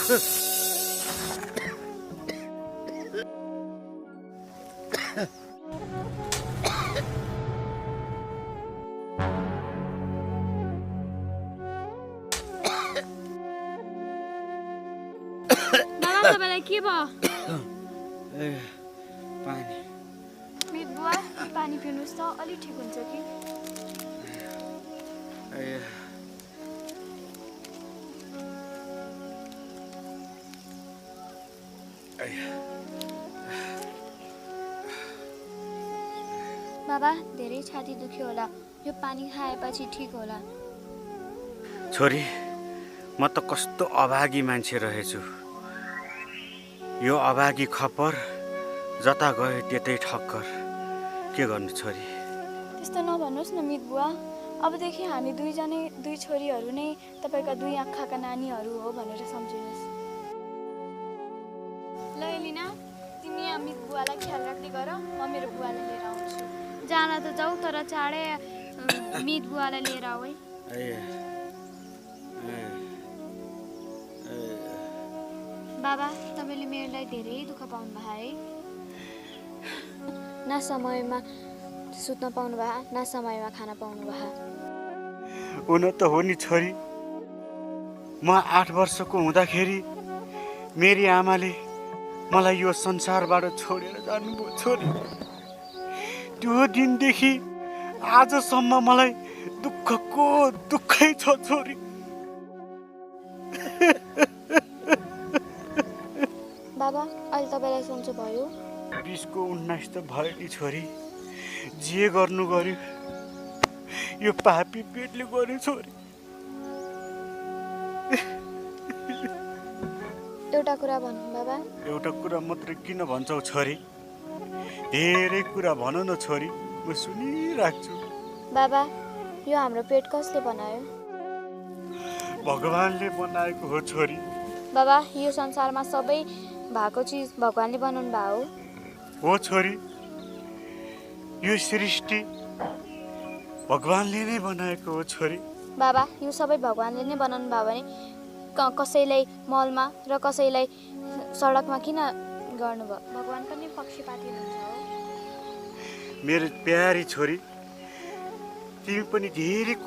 बाबा तपाईलाई के भयो? पानी। मित बुवा पानी पिउनुस् त अलि ठिक हुन्छ कि? बाबा धेरै छाती दुख्यो होला, यो पानी खाएपछि ठिक होला। छोरी, म त कस्तो अभागी मान्छे रहेछु। यो अभागी खप्पर जता गयो त्यतै ठक्कर। के गर्नु छोरी? त्यस्तो नभन्नुहोस् न मित बुवा, अबदेखि हामी दुई छोरीहरू नै तपाईका दुई आँखाका नानीहरू हो भनेर सम्झिनुहोस्। ल एलिना, तिमी मित बुवालाई ख्याल राख्दै गर, म मेरो बुवालाई लिएर आउँछु। जान त जाऊ तर चाँडै मित बुवालाई लिएर आऊ है। बाबा तपाईँले मेरोलाई धेरै दुःख पाउनु भयो है। न समयमा सुत्न पाउनु भयो, न समयमा खाना पाउनु भयो। हुन त हो नि छोरी। म 8 वर्षको हुँदाखेरि मेरी आमाले मलाई यो संसारबाट छोडेर जानुभयो छोरी। त्यो दिनदेखि आजसम्म मलाई दुःखको दुःखै छ छोरी। बाबा अहिले तपाईँलाई सन्चो भयो? 20 को 19 त भयो नि छोरी। जे गर्नु गर्यो, यो पापी पेटले गर्यो छोरी। एउटा कुरा भन्नु बाबा। एउटा कुरा मात्रै किन भन्छौ छोरी? धेरै कुरा भन न छोरी, म सुनिराख्छु। बाबा यो हाम्रो पेट कसले बनायो? भगवानले बनाएको हो छोरी। बाबा यो संसारमा सबै भएको चिज भगवानले बनाउनु भयो हो छोरी। यो सृष्टि भगवानले नै बनाएको हो छोरी। बाबा यो सबै भगवानले नै बनाउनु भयो भने कसैलाई मलमा र कसैलाई सडकमा किन गर्नुभयो? भगवान पनि पक्षपाती हुन्छ हो। मेरो प्यारी छोरी, तिमी पनि धेरै